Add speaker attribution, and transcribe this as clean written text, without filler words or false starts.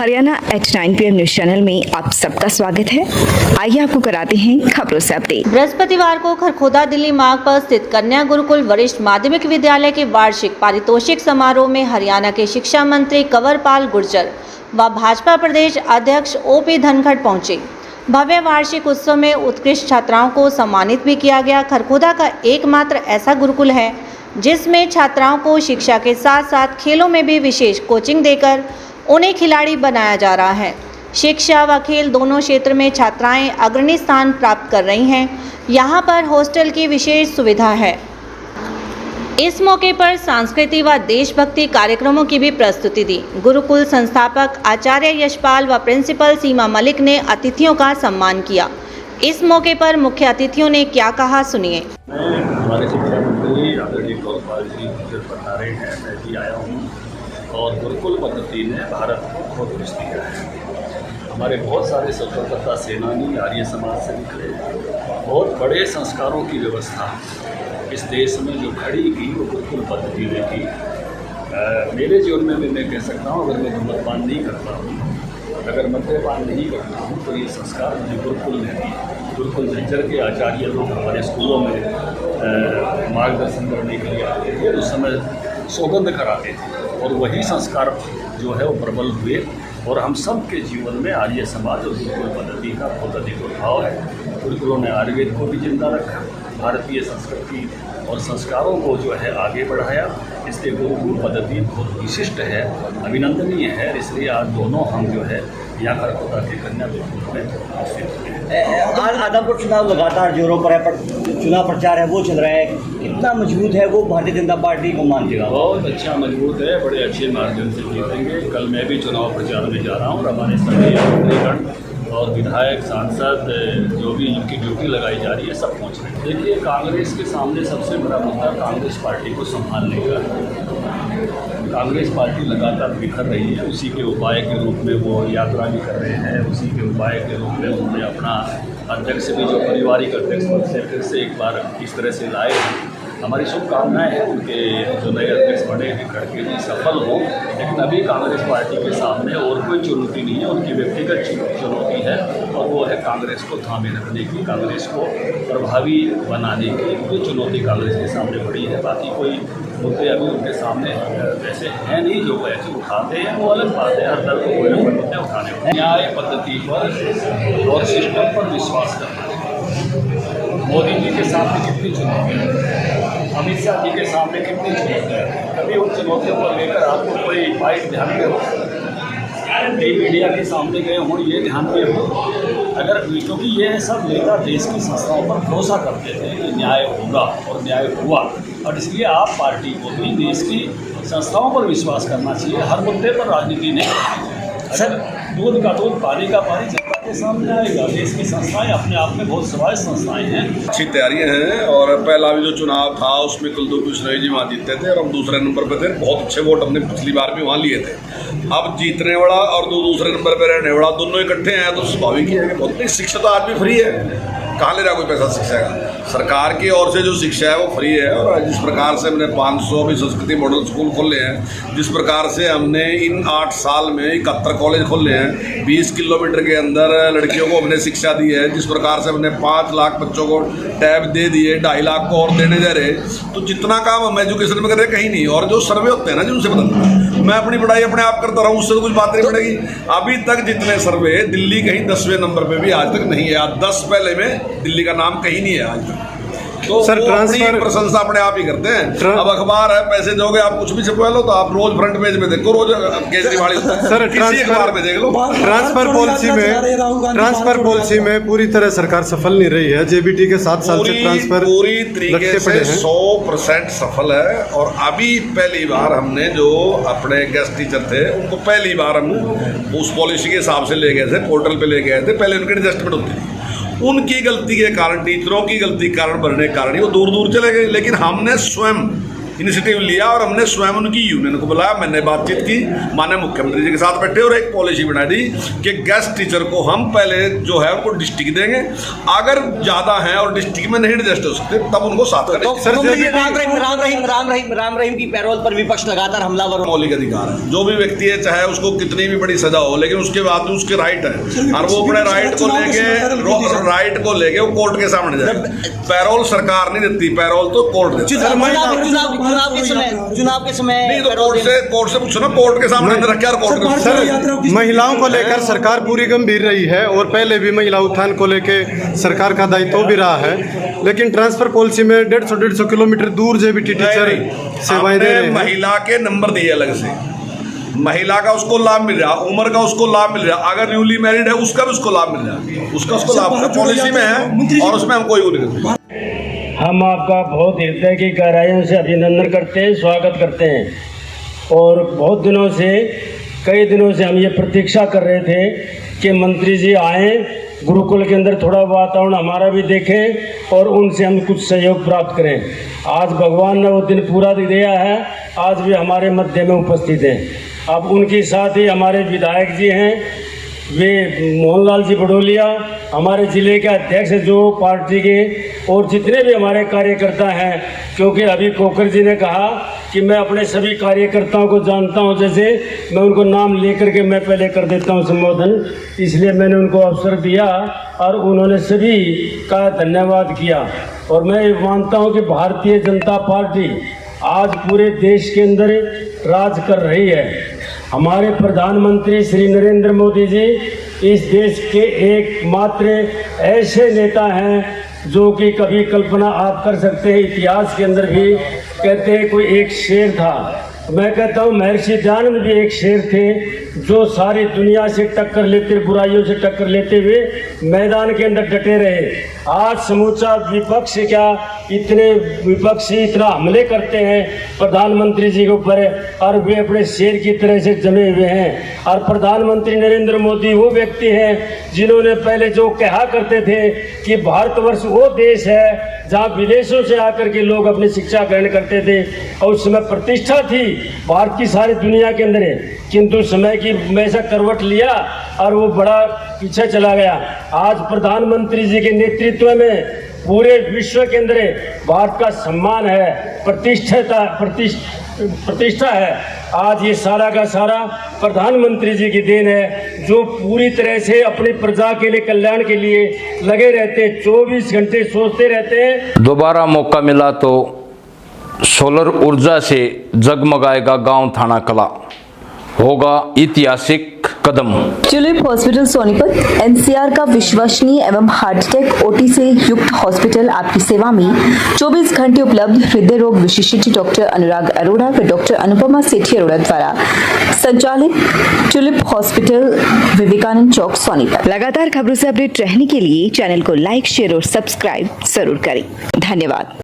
Speaker 1: Haryana H9 PM news channel में आप सबका स्वागत है। आइए आपको कराते हैं खबरों से अपडेट।
Speaker 2: बृहस्पतिवार को खरखोदा दिल्ली मार्ग पर स्थित कन्या गुरुकुल वरिष्ठ माध्यमिक विद्यालय के वार्षिक पारितोषिक समारोह में हरियाणा के शिक्षा मंत्री कंवरपाल गुर्जर व भाजपा प्रदेश अध्यक्ष OP धनखड़ पहुंचे। भव्य वार्षिक उत्सव में उत्कृष्ट छात्राओं को सम्मानित भी किया गया। खरखोदा का एकमात्र ऐसा गुरुकुल है जिसमें छात्राओं को शिक्षा के साथ साथ खेलों में भी विशेष कोचिंग देकर उन्हें खिलाड़ी बनाया जा रहा है। शिक्षा व खेल दोनों क्षेत्र में छात्राएं अग्रणी स्थान प्राप्त कर रही हैं। यहां पर हॉस्टल की विशेष सुविधा है। इस मौके पर सांस्कृतिक व देशभक्ति कार्यक्रमों की भी प्रस्तुति दी। गुरुकुल संस्थापक आचार्य यशपाल व प्रिंसिपल सीमा मलिक ने अतिथियों का सम्मान किया। इस मौके पर मुख्य अतिथियों ने क्या कहा, सुनिए।
Speaker 3: हमारे शिक्षा मंत्री आदरणीय कंवरपाल जी बता रहे हैं, मैं भी आया हूँ और गुरुकुल पद्धति ने भारत को बहुत कुछ दिया है। हमारे बहुत सारे स्वतंत्रता सेनानी आर्य समाज से निकले, बहुत बड़े संस्कारों की व्यवस्था इस देश में जो खड़ी की वो गुरुकुल पद्धति ने की। मेरे जीवन में भी मैं कह सकता हूँ, अगर मैं धूम्रपान नहीं करता हूँ, अगर मद्यपान नहीं करता हूँ, तो ये संस्कार मुझे गुरुकुल ने दी। गुरुकुल झज्जर के आचार्य लोग हमारे स्कूलों में मार्गदर्शन करने के लिए आते थे, उस समय सौगंध कराते थे और वही संस्कार जो है वो प्रबल हुए और हम सब के जीवन में आर्य समाज और गुरुकुल पद्धति का बहुत अधिक प्रभाव है। गुरुकुलों ने आयुर्वेद को भी जिंदा रखा, भारतीय संस्कृति और संस्कारों को जो है आगे बढ़ाया। इसलिए गुरुकुल पद्धति बहुत विशिष्ट है, अभिनंदनीय है। इसलिए आज दोनों हम जो है यहाँ खरखोदा के कन्या गुरुकुल में उपस्थित हुए।
Speaker 4: आज आदमपुर चुनाव लगातार जोरों पर है, पर चुनाव प्रचार है वो चल रहा है, कितना मजबूत है वो भारतीय जनता पार्टी को मानतेगा?
Speaker 3: बहुत अच्छा मजबूत है, बड़े अच्छे मार्जिन से जीतेंगे। कल मैं भी चुनाव प्रचार में जा रहा हूँ और हमारे सभी मंत्रीगण और विधायक सांसद जो भी इनकी ड्यूटी लगाई जा रही है सब पहुँच रहे हैं। देखिए, कांग्रेस के सामने सबसे बड़ा मुद्दा कांग्रेस पार्टी को संभालने का है। कांग्रेस पार्टी लगातार बिखर रही है, उसी के उपाय के रूप में वो यात्रा भी कर रहे हैं। उसी के उपाय के रूप में उन्होंने अपना अध्यक्ष भी जो पारिवारिक अध्यक्ष पद से फिर से एक बार इस तरह से लाए हैं। हमारी शुभकामनाएं हैं उनके जो नए अध्यक्ष बने हैं खड़गे जी सफल हो, लेकिन अभी कांग्रेस पार्टी के सामने और कोई चुनौती नहीं है, उनकी व्यक्तिगत चुनौती है और वो है कांग्रेस को थामे रखने की, कांग्रेस को प्रभावी बनाने की। कोई चुनौती कांग्रेस के सामने बड़ी है। बाकी कोई मुद्दे अभी उनके सामने ऐसे हैं नहीं जो वो ऐसे उठाते हैं, वो अलग बात है। हर दल को कोई ना कोई मुद्दे उठाने होते हैं। न्याय पद्धति पर और सिस्टम पर विश्वास करना। मोदी जी के सामने कितनी चुनौती है, अमित शाह जी के सामने कितनी चुनौती है, कभी उन चुनौतियों को लेकर आपको कोई फाइट ध्यान में हो, कई मीडिया के सामने गए हों, ये ध्यान में हो। अगर क्योंकि ये सब नेता देश की संस्थाओं पर भरोसा करते थे कि न्याय होगा और न्याय हुआ, और इसलिए आप पार्टी को भी देश की संस्थाओं पर विश्वास करना चाहिए। हर मुद्दे पर राजनीति नहीं। सर, दूध का दूध, पानी का पानी जनता के सामने आएगा। देश की संस्थाएं अपने आप में बहुत स्वायत्त संस्थाएं हैं।
Speaker 5: अच्छी तैयारियां हैं और पहला भी जो चुनाव था उसमें कुलदीप बिश्नोई जी वहाँ जीतते थे और हम दूसरे नंबर पर थे। बहुत अच्छे वोट हमने पिछली बार भी वहाँ लिए थे। अब जीतने वाला और दूसरे नंबर पर रहने वाला दोनों इकट्ठे हैं, तो स्वाभाविक ही है कि बहुत शिक्षा तो आज भी फ्री है। कहाँ ले रहा कोई पैसा शिक्षा का? सरकार की ओर से जो शिक्षा है वो फ्री है। और जिस प्रकार से हमने 500 भी संस्कृति मॉडल स्कूल खोले हैं, जिस प्रकार से हमने इन 8 साल में 71 कॉलेज खोले हैं, 20 किलोमीटर के अंदर लड़कियों को हमने शिक्षा दी है, जिस प्रकार से हमने 5 लाख बच्चों को टैब दे दिए, 2.5 लाख को और देने जा रहे, तो जितना काम हम एजुकेशन में कर रहे कहीं नहीं। और जो सर्वे होते हैं ना जिनसे पता, मैं अपनी पढ़ाई अपने आप करता रहा हूँ, उससे तो कुछ बात नहीं पड़ेगी। अभी तक जितने सर्वे, दिल्ली कहीं 10वें नंबर पे भी आज तक नहीं है। 10 पहले में दिल्ली का नाम कहीं नहीं है आज तक। तो सर, ट्रांसफर प्रशंसा अपने आप ही करते हैं। अब अखबार है, पैसे दोगे आप कुछ भी छपवा लो, तो आप रोज फ्रंट पेज में देखो, रोज केजरीवाल सर किसी अखबार में देख लो।
Speaker 6: ट्रांसफर पॉलिसी में पूरी तरह सरकार सफल नहीं रही है। जेबीटी के 7 साल से ट्रांसफर
Speaker 5: पूरी तरीके से 100% सफल है। और अभी पहली बार हमने जो अपने गेस्ट टीचर थे उनको पहली बार हम उस पॉलिसी के हिसाब से ले गए थे, पोर्टल पे ले गए थे। पहले उनकी एडजस्टमेंट होती थी, उनकी गलती के कारण, टीचरों की गलती के कारण, बढ़ने के कारण वो दूर दूर चले गए। लेकिन हमने स्वयं इनिशिएटिव लिया और हमने स्वयं उनकी यूनियन को बुलाया, मैंने बातचीत की, माननीय मुख्यमंत्री जी के साथ बैठे और एक पॉलिसी बना दी कि गेस्ट टीचर को हम पहले जो है उनको डिस्ट्रिक्ट देंगे, अगर ज़्यादा हैं और डिस्ट्रिक्ट में नहीं एडजस्ट हो सकते तब उनको साथ करेंगे।
Speaker 4: राम रहीम की पैरोल पर विपक्ष लगातार हमलावर।
Speaker 5: मौलिक अधिकार है, जो भी व्यक्ति है चाहे उसको कितनी भी बड़ी सजा हो, लेकिन उसके बाद भी उसके राइट है और वो अपने राइट को लेके वो कोर्ट के सामने जाए। पैरोल सरकार नहीं देती, पैरोल तो कोर्ट देती है।
Speaker 4: चुनाव के समय
Speaker 5: नहीं तो कोर्ट से पूछो ना, कोर्ट के सामने अंदर रखे कोर्ट।
Speaker 6: सर, महिलाओं को लेकर सरकार पूरी गंभीर रही है और पहले भी महिला उत्थान को लेकर सरकार का दायित्व भी रहा है, लेकिन ट्रांसफर पॉलिसी में 150 किलोमीटर दूर जेबीटी टीचर सेवाएं दे रहे हैं।
Speaker 5: महिला के नंबर दिए अलग से, महिला का उसको लाभ मिल रहा, उम्र का उसको लाभ मिल रहा, अगर न्यूली मैरिड है उसका भी उसको लाभ मिल रहा, उसको लाभ पॉलिसी में है और उसमें हम कोई वो नहीं करते।
Speaker 7: हम आपका बहुत हृदय की गहराइयों से अभिनंदन करते हैं, स्वागत करते हैं और बहुत दिनों से, कई दिनों से हम ये प्रतीक्षा कर रहे थे कि मंत्री जी आएँ, गुरुकुल के अंदर थोड़ा वातावरण हमारा भी देखें और उनसे हम कुछ सहयोग प्राप्त करें। आज भगवान ने वो दिन पूरा दिया है, आज भी हमारे मध्य में उपस्थित हैं। अब उनके साथ ही हमारे विधायक जी हैं, वे मोहनलाल जी बडोलिया, हमारे ज़िले के अध्यक्ष जो पार्टी के, और जितने भी हमारे कार्यकर्ता हैं, क्योंकि अभी कोकर जी ने कहा कि मैं अपने सभी कार्यकर्ताओं को जानता हूं, जैसे मैं उनको नाम लेकर के मैं पहले कर देता हूं संबोधन, इसलिए मैंने उनको अवसर दिया और उन्होंने सभी का धन्यवाद किया। और मैं ये मानता हूं कि भारतीय जनता पार्टी आज पूरे देश के अंदर राज कर रही है। हमारे प्रधानमंत्री श्री नरेंद्र मोदी जी इस देश के एकमात्र ऐसे नेता हैं जो कि कभी कल्पना आप कर सकते हैं, इतिहास के अंदर भी कहते हैं कोई एक शेर था, मैं कहता हूँ महर्षि दयानंद भी एक शेर थे जो सारी दुनिया से टक्कर लेते, बुराइयों से टक्कर लेते हुए मैदान के अंदर डटे रहे। आज समूचा विपक्ष क्या, इतने विपक्षी इतना हमले करते हैं प्रधानमंत्री जी के ऊपर और वे अपने शेर की तरह से जमे हुए हैं। और प्रधानमंत्री नरेंद्र मोदी वो व्यक्ति हैं जिन्होंने पहले जो कहा करते थे कि भारतवर्ष वो देश है जहाँ विदेशों से आकर के लोग अपनी शिक्षा ग्रहण करते थे और उस समय प्रतिष्ठा थी भारत की सारी दुनिया के अंदर है, किंतु समय की में से करवट लिया और वो बड़ा पीछे चला गया। आज प्रधानमंत्री जी के नेतृत्व में पूरे विश्व के अंदर भारत का सम्मान है, प्रतिष्ठा है। आज ये सारा का सारा प्रधानमंत्री जी की देन है जो पूरी तरह से अपनी प्रजा के लिए, कल्याण के लिए लगे रहते, 24 घंटे सोचते रहते हैं।
Speaker 8: दोबारा मौका मिला तो सोलर ऊर्जा से जगमगाएगा गांव थाना कला, होगा ऐतिहासिक कदम।
Speaker 1: ट्यूलिप हॉस्पिटल सोनीपत एनसीआर का विश्वसनीय एवं हार्टटेक ओटी से युक्त हॉस्पिटल आपकी सेवा में 24 घंटे उपलब्ध। हृदय रोग विशेषज्ञ डॉक्टर अनुराग अरोड़ा व डॉक्टर अनुपमा सेठी अरोड़ा द्वारा संचालित ट्यूलिप हॉस्पिटल, विवेकानंद चौक, सोनीपत। लगातार खबरों से अपडेट रहने के लिए चैनल को लाइक, शेयर और सब्सक्राइब जरूर करें। धन्यवाद।